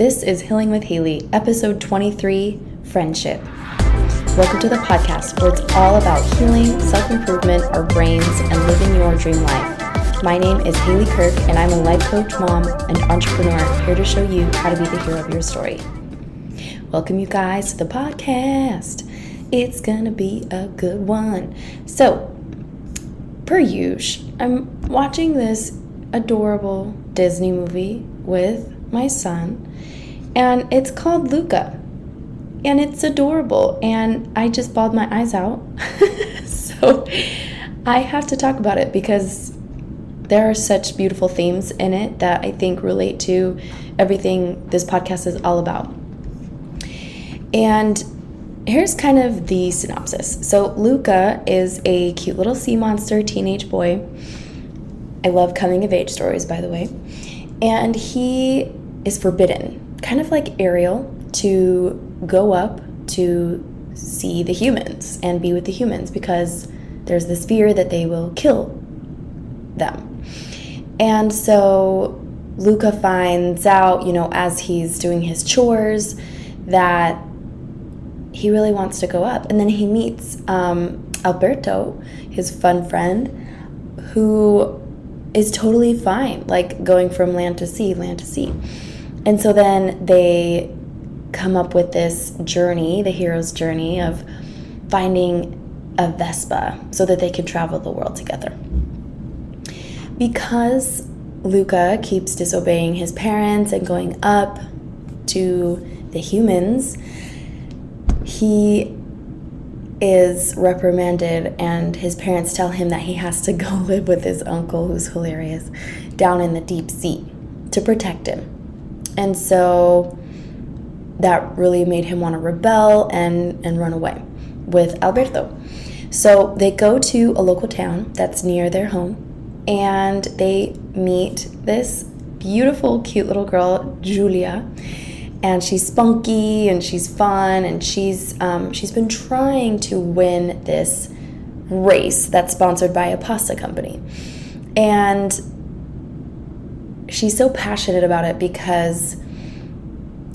This is Healing with Haley, episode 23, Friendship. Welcome to the podcast where it's all about healing, self-improvement, our brains, and living your dream life. My name is Haley Kirk, and I'm a life coach, mom, and entrepreneur here to show you how to be the hero of your story. Welcome you guys to the podcast. It's gonna be a good one. So, per usual, I'm watching this adorable Disney movie with my son, and it's called Luca, and it's adorable, and I just bawled my eyes out. So I have to talk about it because there are such beautiful themes in it that I think relate to everything this podcast is all about. And here's kind of the synopsis. So Luca is a cute little sea monster teenage boy. I love coming of age stories, by the way. And he is forbidden, kind of like Ariel, to go up to see the humans and be with the humans because there's this fear that they will kill them. And so Luca finds out, as he's doing his chores, that he really wants to go up. And then he meets Alberto, his fun friend, who is totally fine, like going from land to sea. And so then they come up with this journey, the hero's journey of finding a Vespa so that they can travel the world together. Because Luca keeps disobeying his parents and going up to the humans, he is reprimanded, and his parents tell him that he has to go live with his uncle, who's hilarious, down in the deep sea to protect him. And so that really made him want to rebel and run away with Alberto. So they go to a local town that's near their home, and they meet this beautiful, cute little girl, Julia. And she's spunky and she's fun, and she's been trying to win this race that's sponsored by a pasta company. And she's so passionate about it because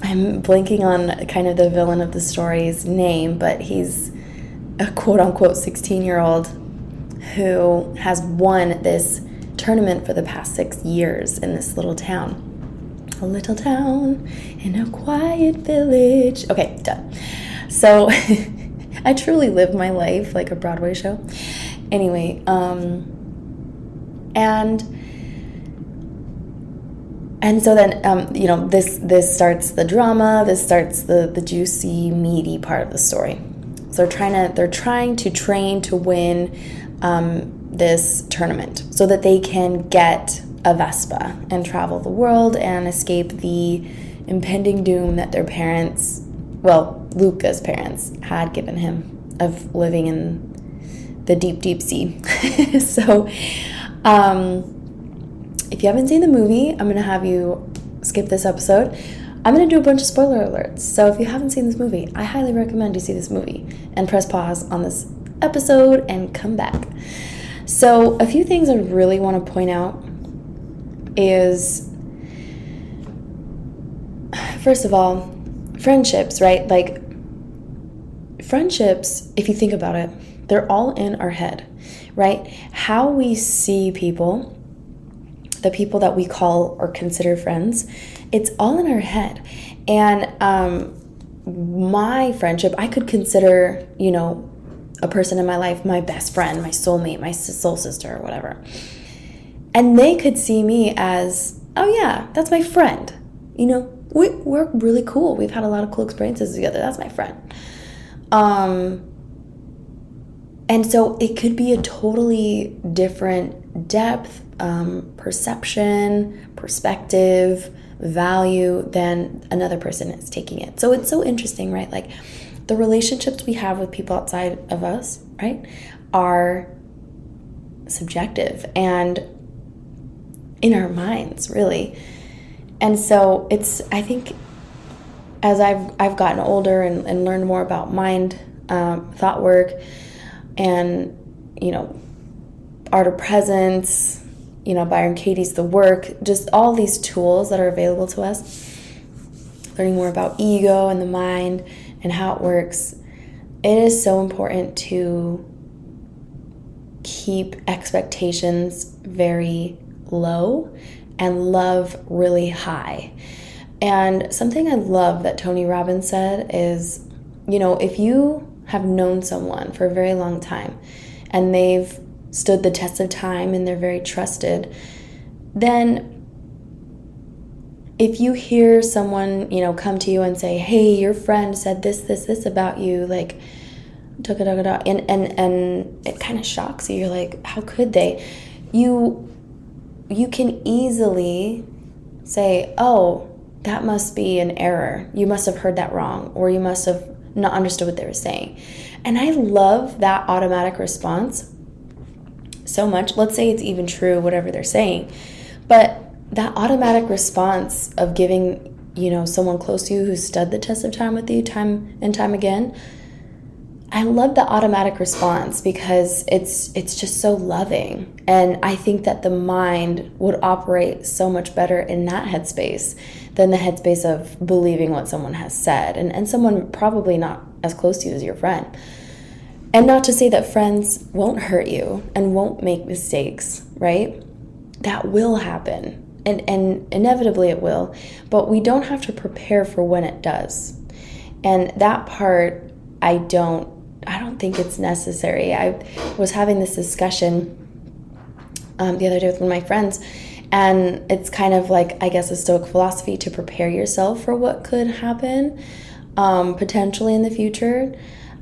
I'm blanking on kind of the villain of the story's name, but he's a quote-unquote 16-year-old who has won this tournament for the past 6 years in this little town. A little town in a quiet village. Okay, done. So I truly live my life like a Broadway show. Anyway, and so then, this starts the drama. This starts the juicy, meaty part of the story. So they're trying to train to win this tournament so that they can get a Vespa and travel the world and escape the impending doom that their parents, Luca's parents, had given him of living in the deep, deep sea. So, if you haven't seen the movie, I'm going to have you skip this episode. I'm going to do a bunch of spoiler alerts. So if you haven't seen this movie, I highly recommend you see this movie and press pause on this episode and come back. So a few things I really want to point out is, first of all, friendships, right? Like, friendships, if you think about it, they're all in our head, right? How we see people, the people that we call or consider friends, it's all in our head. And my friendship, I could consider, a person in my life my best friend, my soulmate, my soul sister, or whatever. And they could see me as, oh yeah, that's my friend. We're really cool. We've had a lot of cool experiences together. That's my friend. And so it could be a totally different depth, perception, perspective, value than another person is taking it. So it's so interesting, right? Like, the relationships we have with people outside of us, right, are subjective and in our minds, really. And so I think as I've gotten older and learned more about mind, thought work, and, art of presence, Byron Katie's The Work, just all these tools that are available to us, learning more about ego and the mind and how it works, it is so important to keep expectations very low and love really high. And something I love that Tony Robbins said is, if you have known someone for a very long time and they've stood the test of time and they're very trusted, then if you hear someone, come to you and say, hey, your friend said this about you, like, and it kind of shocks you. You're like, how could they? You can easily say, oh, that must be an error. You must have heard that wrong, or you must have not understood what they were saying. And I love that automatic response so much. Let's say it's even true, whatever they're saying. But that automatic response of giving, someone close to you who's stood the test of time with you time and time again, I love the automatic response because it's just so loving. And I think that the mind would operate so much better in that headspace than the headspace of believing what someone has said. And someone probably not as close to you as your friend. And not to say that friends won't hurt you and won't make mistakes, right? That will happen. And inevitably it will. But we don't have to prepare for when it does. And that part, I don't think it's necessary. I was having this discussion the other day with one of my friends, and it's kind of like, I guess, a Stoic philosophy to prepare yourself for what could happen potentially in the future.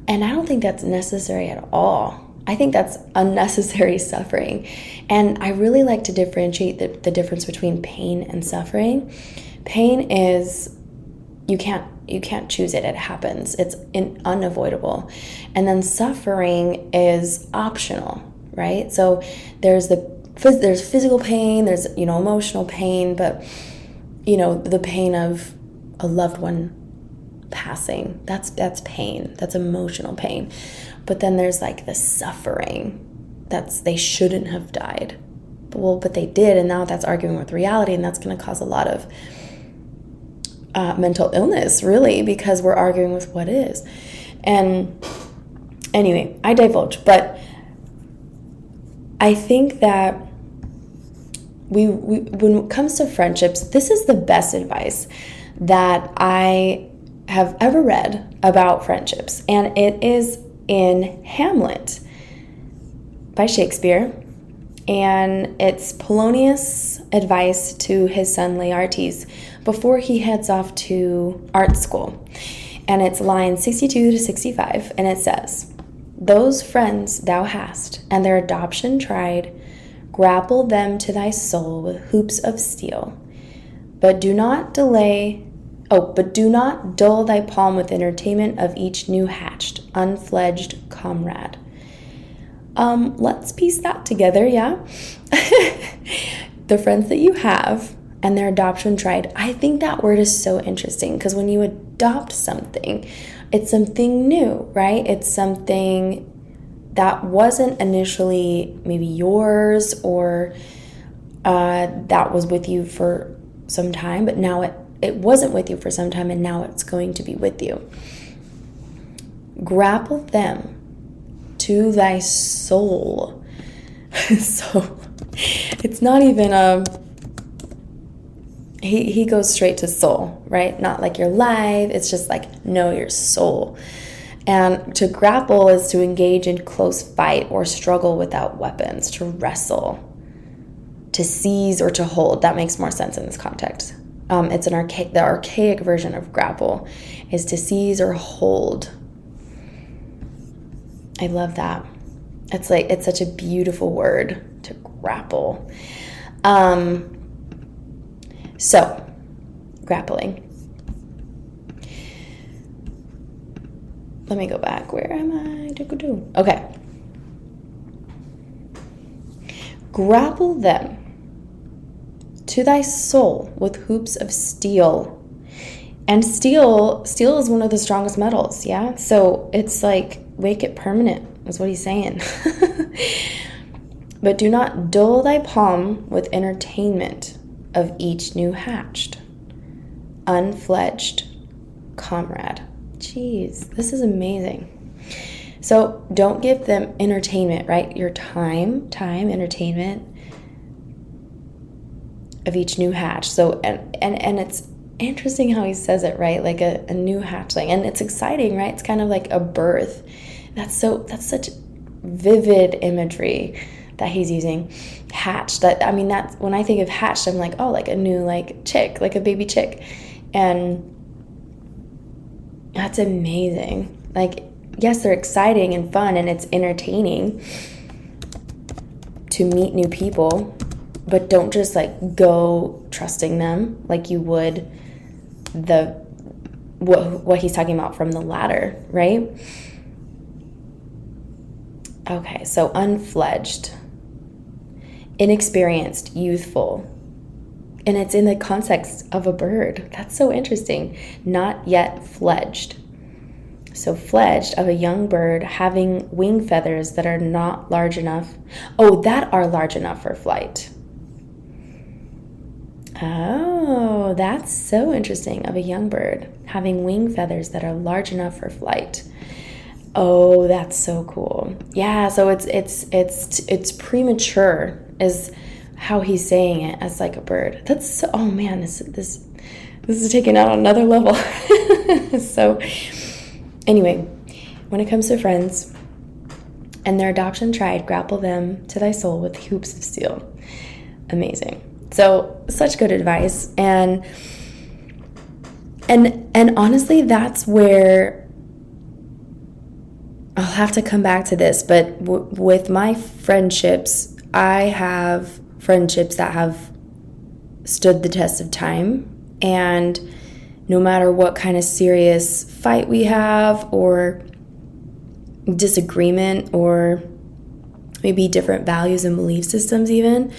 And I don't think that's necessary at all. I think that's unnecessary suffering. And I really like to differentiate the difference between pain and suffering. Pain is, you can't choose it. It happens. It's unavoidable. And then suffering is optional, right? So there's physical pain, there's, emotional pain, but, the pain of a loved one passing, that's pain. That's emotional pain. But then there's like the suffering. They shouldn't have died. But they did, and now that's arguing with reality, and that's going to cause a lot of mental illness, really, because we're arguing with what is. And anyway, I divulge, but I think that when it comes to friendships, this is the best advice that I have ever read about friendships, and it is in Hamlet by Shakespeare, and it's Polonius' advice to his son Laertes before he heads off to art school. And it's lines 62 to 65, and it says, "Those friends thou hast, and their adoption tried, grapple them to thy soul with hoops of steel. But do not dull thy palm with entertainment of each new hatched, unfledged comrade." Let's piece that together, yeah? The friends that you have and their adoption tried. I think that word is so interesting because when you adopt something, it's something new, right? It's something that wasn't initially maybe yours or that was with you for some time, but now it wasn't with you for some time and now it's going to be with you. Grapple them to thy soul. So it's not even he goes straight to soul, right? Not like your life. It's just like, no, your soul. And to grapple is to engage in close fight or struggle without weapons, to wrestle, to seize or to hold. That makes more sense in this context. It's the archaic version of grapple is to seize or hold. I love that. It's such a beautiful word, to grapple. So, grappling. Let me go back. Where am I? Okay. Grapple them to thy soul with hoops of steel. And steel is one of the strongest metals, yeah? So it's like, make it permanent, is what he's saying. But do not dull thy palm with entertainment of each new hatched. unfledged comrade. Jeez, this is amazing. So don't give them entertainment, right? Your time, entertainment of each new hatch. So, and it's interesting how he says it, right? Like a new hatchling. And it's exciting, right? It's kind of like a birth. That's such vivid imagery that he's using. Hatched. That's when I think of hatched, I'm like, oh, like a new chick, like a baby chick. And that's amazing. Like, yes, they're exciting and fun and it's entertaining to meet new people, but don't just go trusting them like you would what he's talking about from the ladder, right? Okay, so unfledged, inexperienced, youthful. And it's in the context of a bird. That's so interesting. Not yet fledged. So fledged, of a young bird having wing feathers that are not large enough. Oh, that are large enough for flight. Oh, that's so interesting. Of a young bird having wing feathers that are large enough for flight. Oh, that's so cool. Yeah, so it's premature is how he's saying it, as like a bird. That's so, oh man, this is taken out on another level. So anyway, when it comes to friends and their adoption tried, grapple them to thy soul with hoops of steel. Amazing. So such good advice. And honestly, that's where I'll have to come back to this, but with my friendships, I have friendships that have stood the test of time, and no matter what kind of serious fight we have or disagreement or maybe different values and belief systems even,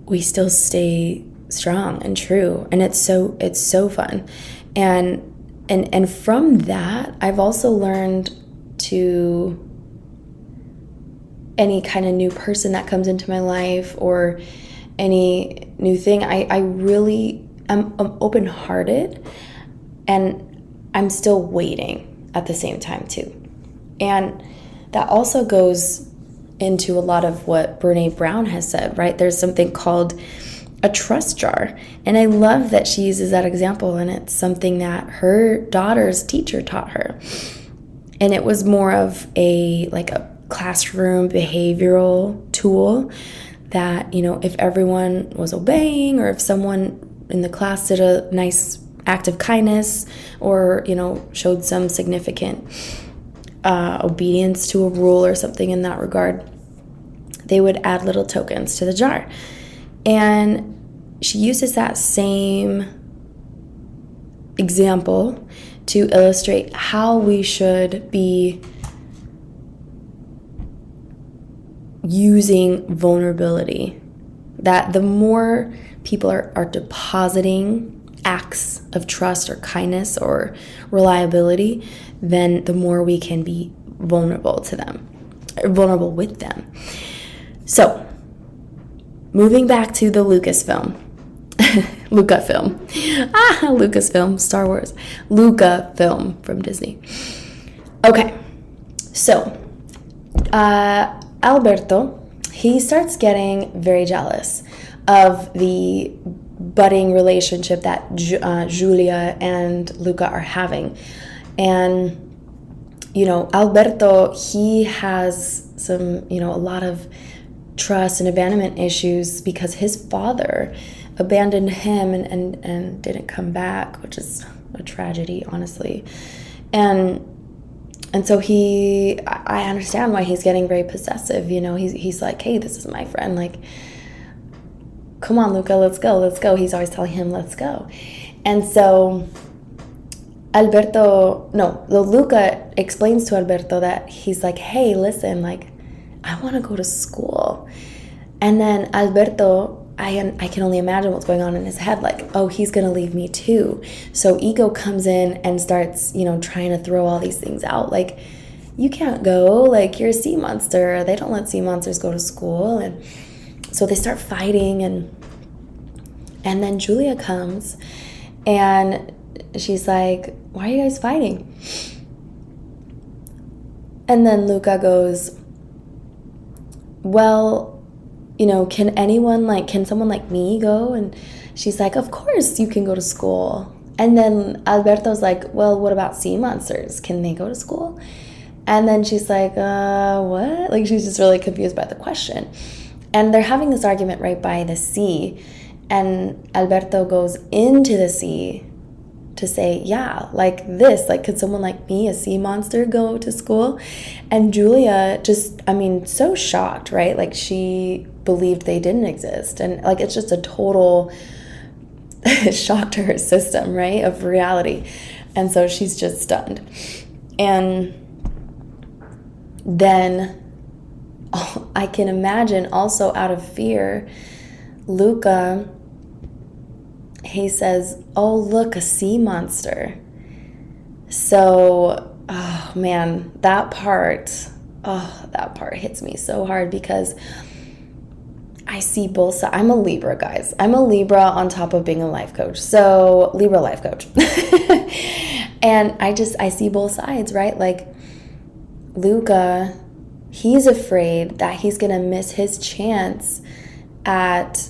we still stay strong and true, and it's so fun. And from that, I've also learned to any kind of new person that comes into my life or any new thing, I really am open-hearted, and I'm still waiting at the same time too. And that also goes into a lot of what Brené Brown has said, right? There's something called a trust jar, and I love that she uses that example, and it's something that her daughter's teacher taught her. And it was more of a classroom behavioral tool that, if everyone was obeying, or if someone in the class did a nice act of kindness, or, showed some significant obedience to a rule or something in that regard, they would add little tokens to the jar. And she uses that same example to illustrate how we should be using vulnerability. That the more people are depositing acts of trust or kindness or reliability, then the more we can be vulnerable to them, or vulnerable with them. So, moving back to the Lucasfilm. Lucasfilm, Star Wars. Lucasfilm from Disney. Okay, so Alberto, he starts getting very jealous of the budding relationship that Julia and Luca are having. And, Alberto, he has some, a lot of trust and abandonment issues because his father abandoned him and didn't come back, which is a tragedy, honestly. And so I understand why he's getting very possessive. He's like, hey, this is my friend. Like, come on, Luca, let's go. He's always telling him, let's go. And so Luca explains to Alberto that he's like, hey, listen, I want to go to school. And then Alberto, I can only imagine what's going on in his head, oh, he's going to leave me too. So ego comes in and starts, trying to throw all these things out. You can't go, you're a sea monster. They don't let sea monsters go to school. And so they start fighting, and then Julia comes, And she's like, why are you guys fighting? And then Luca goes, well, can someone like me go? And she's like, of course you can go to school. And then Alberto's like, well, what about sea monsters? Can they go to school? And then she's like, what? Like, she's just really confused by the question. And they're having this argument right by the sea. And Alberto goes into the sea to say, yeah, like this, like, could someone like me, a sea monster, go to school? And Julia just, so shocked, right? Like, she believed they didn't exist. And like, it's just a total shock to her system, right, of reality. And so she's just stunned. And then I can imagine also out of fear, Luca, he says, oh, look, a sea monster. So, oh man, that part hits me so hard because I see both sides. I'm a Libra, guys. I'm a Libra on top of being a life coach. So, Libra life coach. And I see both sides, right? Like, Luca, he's afraid that he's going to miss his chance at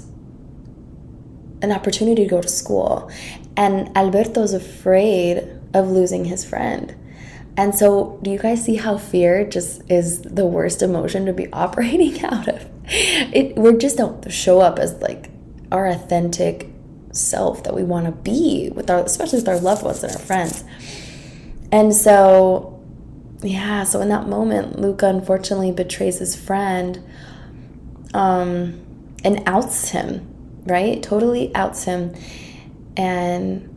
an opportunity to go to school. And Alberto's afraid of losing his friend. And so do you guys see how fear just is the worst emotion to be operating out of? We just don't show up as like our authentic self that we want to be especially with our loved ones and our friends. And so, so in that moment, Luca unfortunately betrays his friend, and outs him, right? Totally outs him. And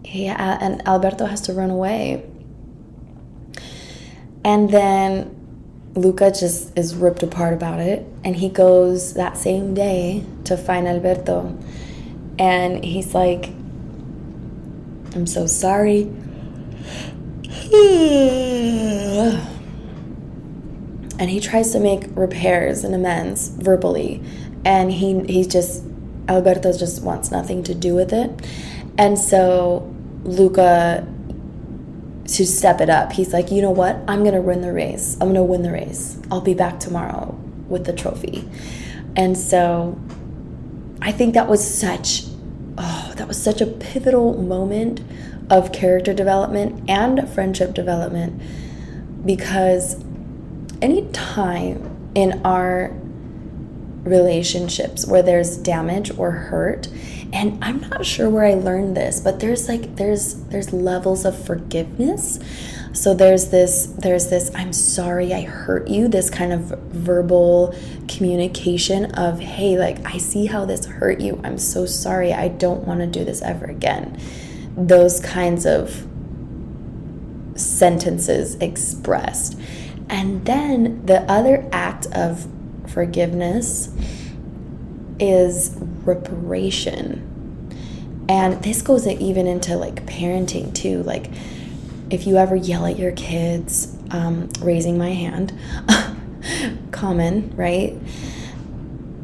Alberto has to run away. And then Luca just is ripped apart about it. And he goes that same day to find Alberto. And he's like, I'm so sorry. And he tries to make repairs and amends verbally. And Alberto just wants nothing to do with it. And so Luca, to step it up, he's like, you know what? I'm going to win the race. I'm going to win the race. I'll be back tomorrow with the trophy. And so I think that was such a pivotal moment of character development and friendship development, because any time in our relationships where there's damage or hurt, and I'm not sure where I learned this, but there's levels of forgiveness. So there's this I'm sorry I hurt you, this kind of verbal communication of, hey, like, I see how this hurt you, I'm so sorry, I don't want to do this ever again. Those kinds of sentences expressed. And then the other act of forgiveness is reparation. And this goes even into like parenting too. Like, if you ever yell at your kids, raising my hand, common, right?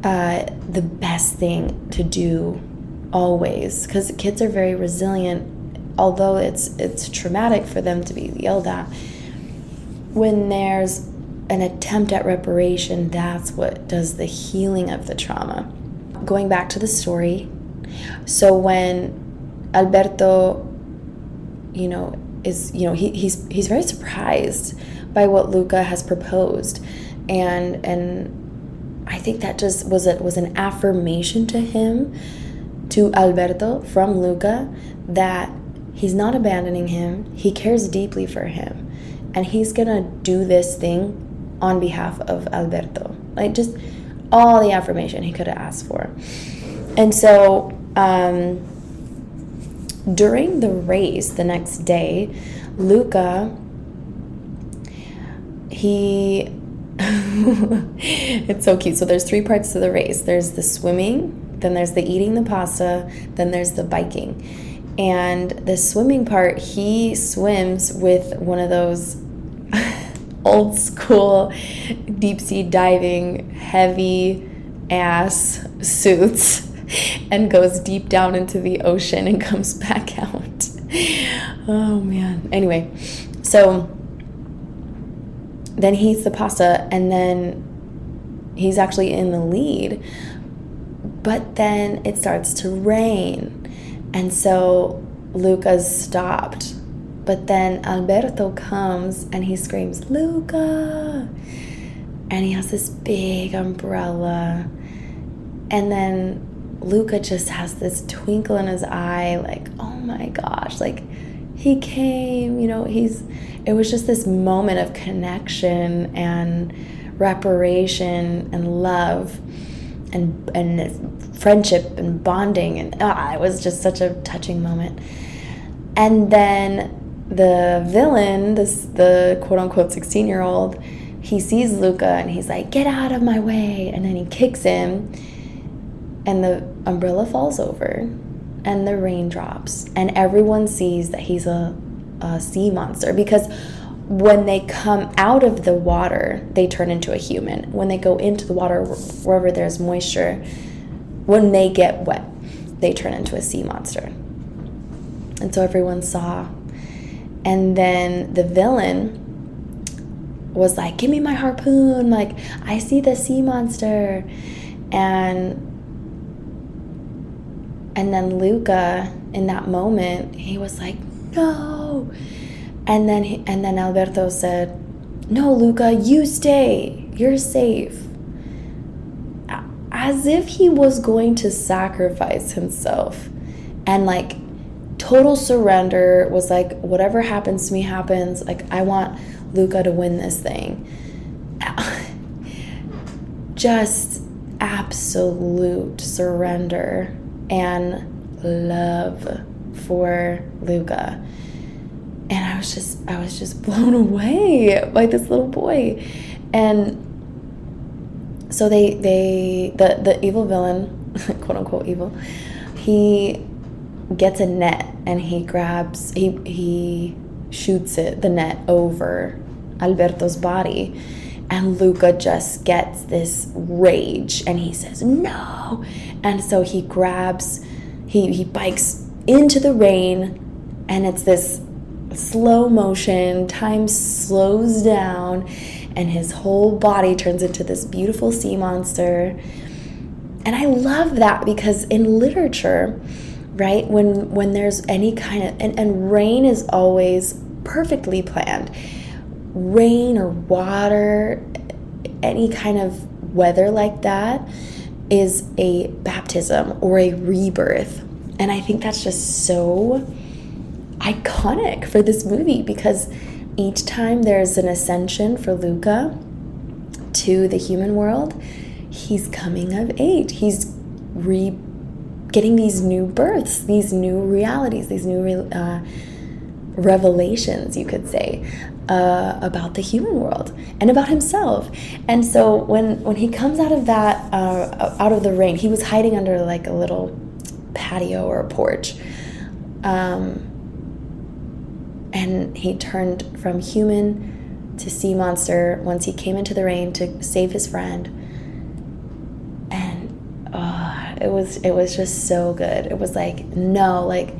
The best thing to do always, because kids are very resilient, although it's traumatic for them to be yelled at, when there's an attempt at reparation, that's what does the healing of the trauma. Going back to the story, so when Alberto, he's very surprised by what Luca has proposed, and I think that just was an affirmation to him, to Alberto, from Luca, that he's not abandoning him, he cares deeply for him, and he's gonna do this thing on behalf of Alberto. Like, just all the affirmation he could have asked for. And so during the race the next day, Luca, it's so cute. So there's 3 parts to the race. There's the swimming, then there's the eating the pasta, then there's the biking. And the swimming part, he swims with one of those old school deep sea diving heavy ass suits and goes deep down into the ocean and comes back out. Oh man. Anyway, so then he eats the pasta, and then he's actually in the lead. But then it starts to rain, and so Luca's stopped. But then Alberto comes and he screams, "Luca!" And he has this big umbrella. And then Luca just has this twinkle in his eye, like, oh my gosh, like, he came, it was just this moment of connection and reparation and love and friendship and bonding. And it was just such a touching moment. And then the villain, the quote-unquote 16-year-old, he sees Luca and he's like, "Get out of my way." And then he kicks him, and the umbrella falls over, and the rain drops, and everyone sees that he's a sea monster, because when they come out of the water, they turn into a human. When they go into the water, wherever there's moisture, when they get wet, they turn into a sea monster. And so everyone saw. And then the villain was like, "Give me my harpoon, like, I see the sea monster." And then Luca, in that moment, he was like, "No." And then Alberto said, "No, Luca, you stay. You're safe." As if he was going to sacrifice himself. And like, total surrender, was like, whatever happens to me happens. Like, I want Luca to win this thing. Just absolute surrender and love for Luca. And I was just blown away by this little boy. And so the evil villain, quote unquote evil, he gets a net and he shoots the net over Alberto's body, and Luca just gets this rage and he says, "No." And so he bikes into the rain, and it's this slow motion, time slows down, and his whole body turns into this beautiful sea monster. And I love that, because in literature, right, when there's any kind of, and rain is always perfectly planned. Rain or water, any kind of weather like that is a baptism or a rebirth. And I think that's just so iconic for this movie, because each time there's an ascension for Luca to the human world, he's coming of age. He's getting these new births, these new realities, these new revelations, you could say, about the human world and about himself. And so when he comes out of that, out of the rain, he was hiding under like a little patio or a porch, and he turned from human to sea monster once he came into the rain to save his friend. And it was just so good. It was like, no, like,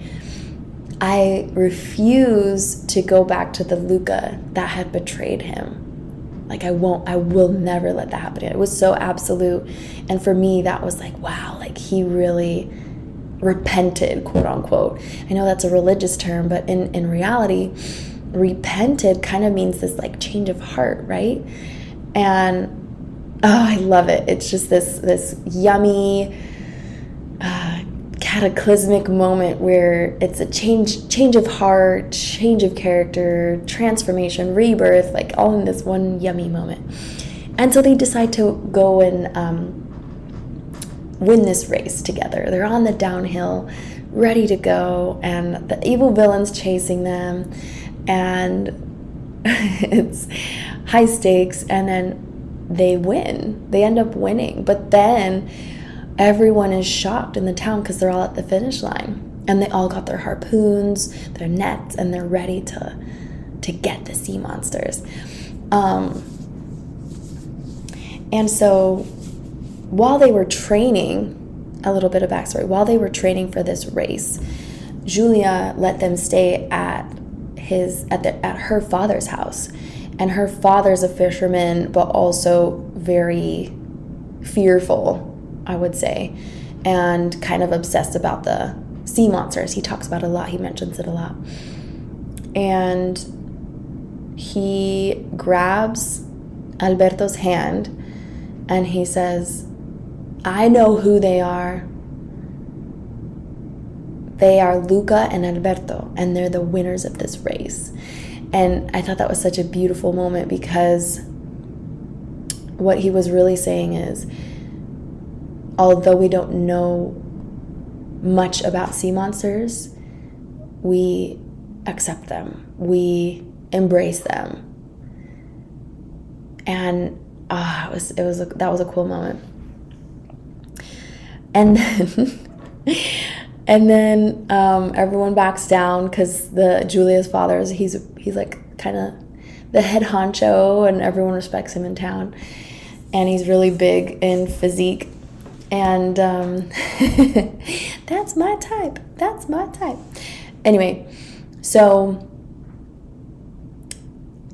I refuse to go back to the Luca that had betrayed him. Like, I will never let that happen. It was so absolute. And for me, that was like, wow, like, he really repented, quote unquote. I know that's a religious term, but in reality, repented kind of means this like change of heart, right? And I love it. It's just this yummy, cataclysmic moment where it's a change of heart, change of character, transformation, rebirth, like all in this one yummy moment. And so they decide to go and win this race together. They're on the downhill, ready to go, and the evil villain's chasing them, and it's high stakes, and then they win. They end up winning, but then everyone is shocked in the town because they're all at the finish line, and they all got their harpoons, their nets, and they're ready to get the sea monsters. And so while they were training a little bit of backstory. While they were training for this race, Julia let them stay at her father's house. And her father's a fisherman, but also very fearful, I would say, and kind of obsessed about the sea monsters. He talks about it a lot. He mentions it a lot. And he grabs Alberto's hand and he says, I know who they are. They are Luca and Alberto, and they're the winners of this race. And I thought that was such a beautiful moment, because what he was really saying is, although we don't know much about sea monsters, we accept them. We embrace them. And that was a cool moment. And then everyone backs down, because Julia's father he's like kind of the head honcho, and everyone respects him in town, and he's really big in physique, and that's my type. Anyway, so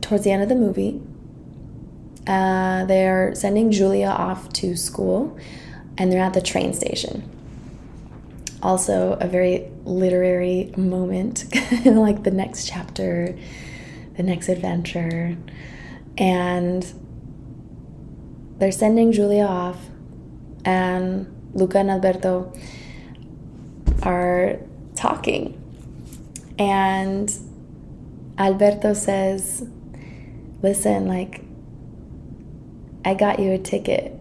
towards the end of the movie, they're sending Julia off to school, and they're at the train station. Also a very literary moment, like the next chapter, the next adventure. And they're sending Julia off, and Luca and Alberto are talking. And Alberto says, listen, like, I got you a ticket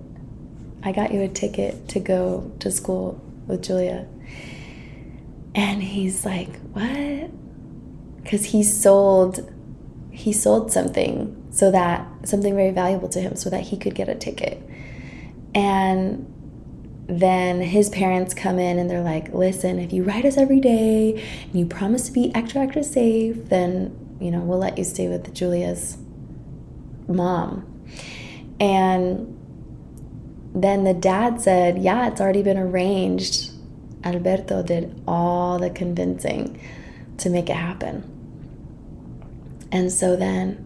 to go to school with Julia. And he's like, what? Because he sold something something very valuable to him, so that he could get a ticket. And then his parents come in and they're like, listen, if you write us every day and you promise to be extra safe, then, we'll let you stay with Julia's mom. And then the dad said, yeah, it's already been arranged. Alberto did all the convincing to make it happen. And so then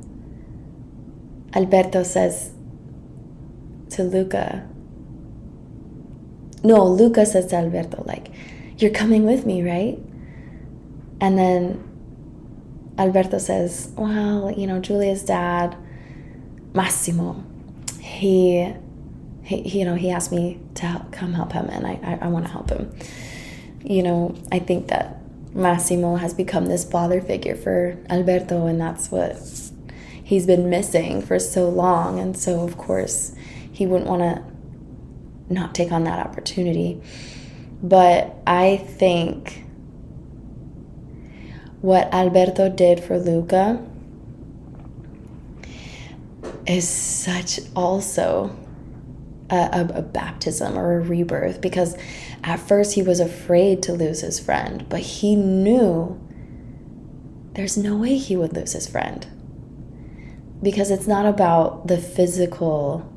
Alberto says to Luca says to Alberto, like, you're coming with me, right? And then Alberto says, well, Julia's dad, Massimo, he asked me to come help him, and I want to help him. I think that Massimo has become this father figure for Alberto, and that's what he's been missing for so long. And so, of course, he wouldn't want to not take on that opportunity. But I think what Alberto did for Luca is such also a baptism or a rebirth, because at first he was afraid to lose his friend, but he knew there's no way he would lose his friend, because it's not about the physical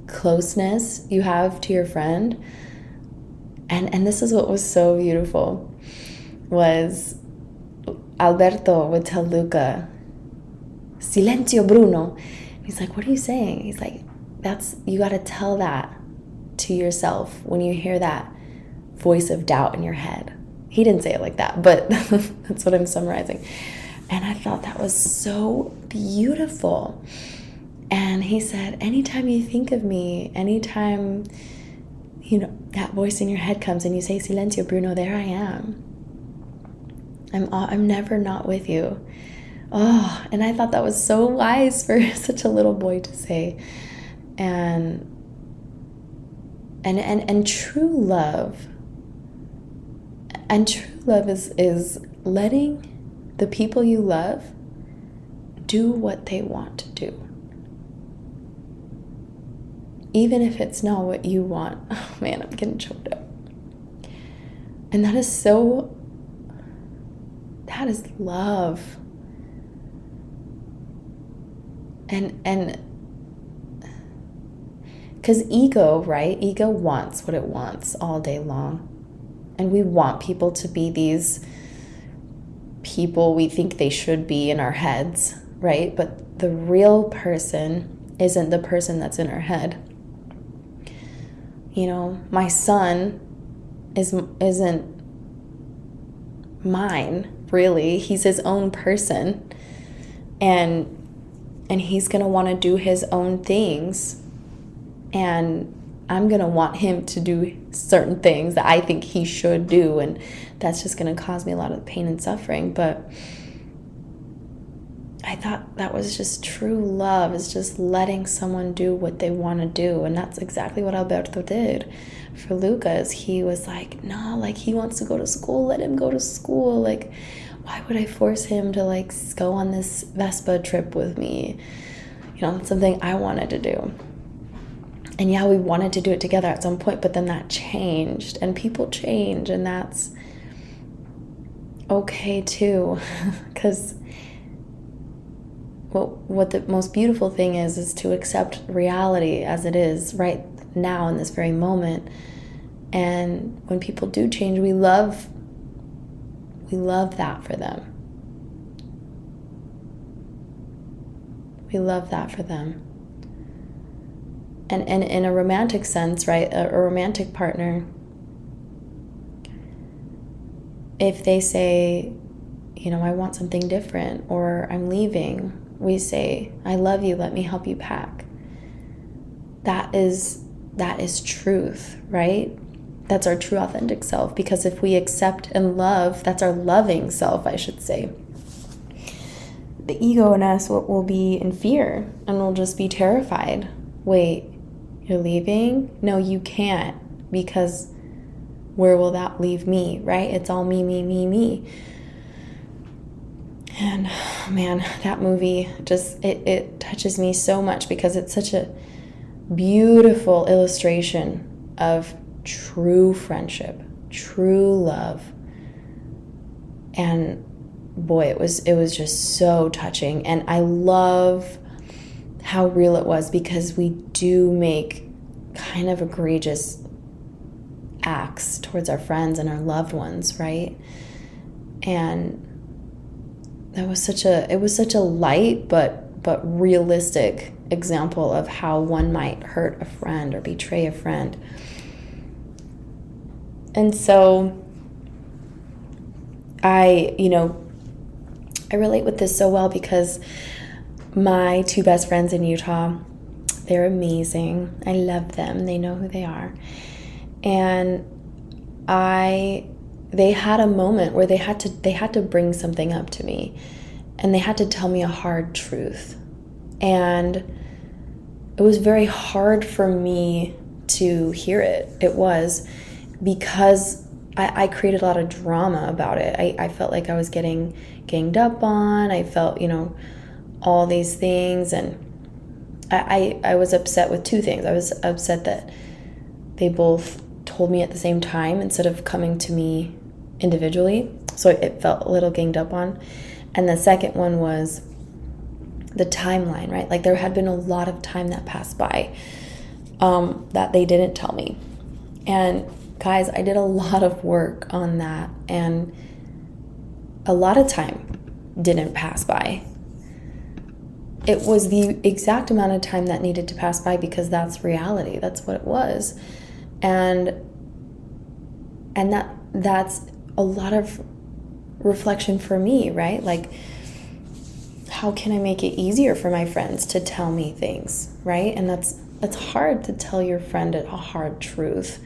closeness you have to your friend. And this is what was so beautiful, was Alberto would tell Luca, "Silenzio, Bruno." He's like, what are you saying? He's like, you got to tell that to yourself when you hear that voice of doubt in your head. He didn't say it like that, but that's what I'm summarizing. And I thought that was so beautiful. And he said, anytime you think of me, anytime, that voice in your head comes and you say, "Silenzio, Bruno," there I am. I'm never not with you. Oh, and I thought that was so wise for such a little boy to say. And true love. And true love is letting the people you love do what they want to do. Even if it's not what you want. Oh man, I'm getting choked up. And that is love. And Because ego, right? Ego wants what it wants all day long. And we want people to be these people we think they should be in our heads, right? But the real person isn't the person that's in our head. You know, my son isn't mine, really. He's his own person. And he's going to want to do his own things. And I'm going to want him to do certain things that I think he should do. And that's just going to cause me a lot of pain and suffering. But I thought that was just true love, is just letting someone do what they want to do. And that's exactly what Alberto did for Lucas. He was like, no, like, he wants to go to school. Let him go to school. Like, why would I force him to, like, go on this Vespa trip with me? You know, it's something I wanted to do. And yeah, we wanted to do it together at some point, but then that changed, and people change, and that's okay too. Because what the most beautiful thing is to accept reality as it is right now in this very moment. And when people do change, we love that for them. We love that for them. And in a romantic sense, right, a romantic partner, if they say, you know, I want something different, or I'm leaving, we say, I love you, let me help you pack. That is truth, right? That's our true authentic self. Because if we accept and love, that's our loving self, I should say. The ego in us will be in fear, and we'll just be terrified. Wait, you're leaving? No, you can't, because where will that leave me, right? It's all me, me, me, me. And man, that movie just, it touches me so much, because it's such a beautiful illustration of true friendship, true love. And boy, it was just so touching. And I love how real it was, because we do make kind of egregious acts towards our friends and our loved ones, right? And it was such a light but realistic example of how one might hurt a friend or betray a friend. And so I relate with this so well, because my two best friends in Utah, they're amazing. I love them. They know who they are. And they had a moment where they had to bring something up to me, and they had to tell me a hard truth. And it was very hard for me to hear it. It was, because I created a lot of drama about it. I felt like I was getting ganged up on. I felt, all these things. And I was upset with two things. I was upset that they both told me at the same time instead of coming to me individually. So it felt a little ganged up on. And the second one was the timeline, right? Like, there had been a lot of time that passed by that they didn't tell me. And guys, I did a lot of work on that, and a lot of time didn't pass by. It was the exact amount of time that needed to pass by, because that's reality. That's what it was. And that's a lot of reflection for me, right? Like, how can I make it easier for my friends to tell me things, right? And that's hard to tell your friend a hard truth,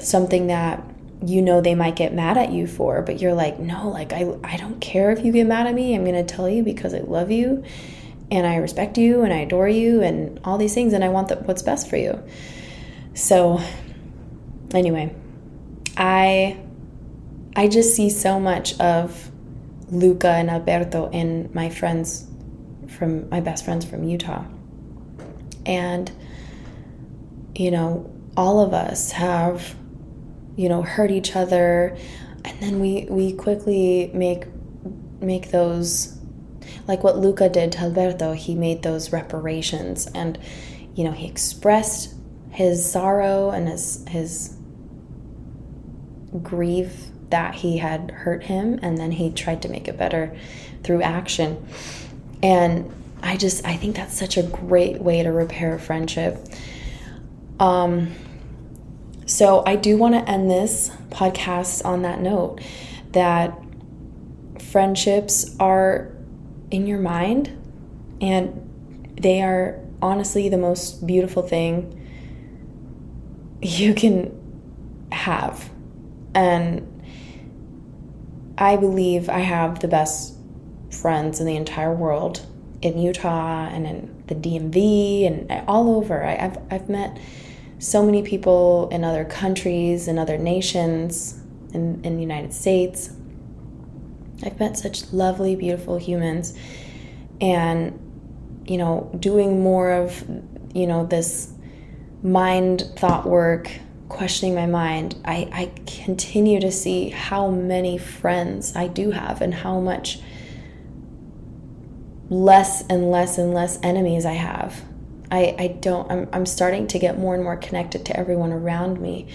something that they might get mad at you for, but you're like, no, like, I don't care if you get mad at me. I'm going to tell you because I love you, and I respect you, and I adore you, and all these things, and I want what's best for you. So anyway, I just see so much of Luca and Alberto in my best friends from Utah. And, all of us have, hurt each other, and then we quickly make those, like what Luca did to Alberto. He made those reparations, and, he expressed his sorrow and his grief that he had hurt him, and then he tried to make it better through action. And I think that's such a great way to repair a friendship. So I do want to end this podcast on that note, that friendships are in your mind, and they are honestly the most beautiful thing you can have. And I believe I have the best friends in the entire world, in Utah and in the DMV and all over. I've met so many people in other countries, in other nations, in the United States. I've met such lovely, beautiful humans. And, doing more of, this mind thought work, questioning my mind, I continue to see how many friends I do have and how much less and less and less enemies I have. I'm starting to get more and more connected to everyone around me.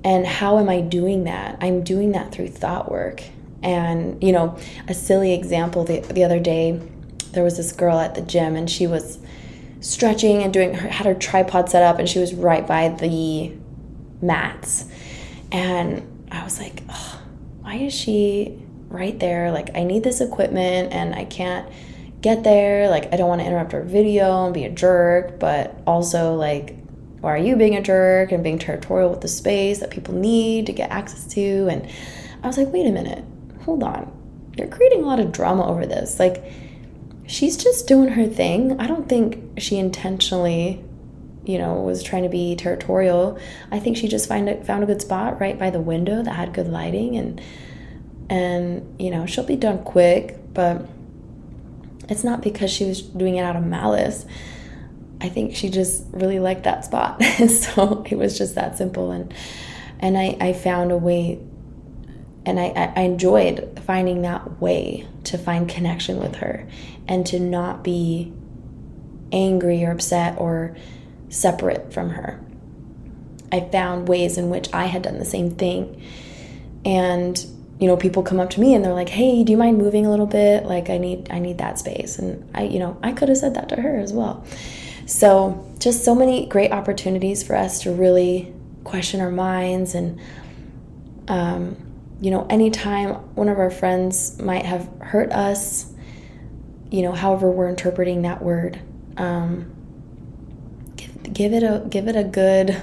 And how am I doing that? I'm doing that through thought work. And, a silly example, the other day, there was this girl at the gym, and she was stretching and had her tripod set up, and she was right by the mats. And I was like, oh, why is she right there? Like, I need this equipment and I can't get there. Like, I don't want to interrupt her video and be a jerk, but also, like, why are you being a jerk and being territorial with the space that people need to get access to? And I was like, wait a minute, hold on. You're creating a lot of drama over this. Like, she's just doing her thing. I don't think she intentionally, was trying to be territorial. I think she just found a good spot right by the window that had good lighting, and she'll be done quick, but it's not because she was doing it out of malice. I think she just really liked that spot. So it was just that simple. And I found a way, and I enjoyed finding that way to find connection with her and to not be angry or upset or separate from her. I found ways in which I had done the same thing. And people come up to me and they're like, hey, do you mind moving a little bit? Like, I need that space. And I could have said that to her as well. So just so many great opportunities for us to really question our minds. And, anytime one of our friends might have hurt us, however we're interpreting that word, give it a good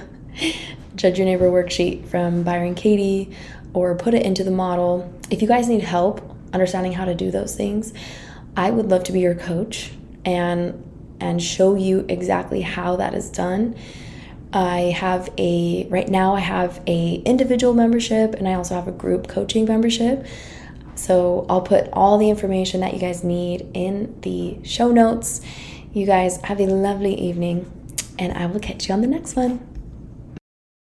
Judge Your Neighbor worksheet from Byron Katie, or put it into the model. If you guys need help understanding how to do those things, I would love to be your coach and show you exactly how that is done. Right now I have a individual membership, and I also have a group coaching membership. So I'll put all the information that you guys need in the show notes. You guys have a lovely evening, and I will catch you on the next one.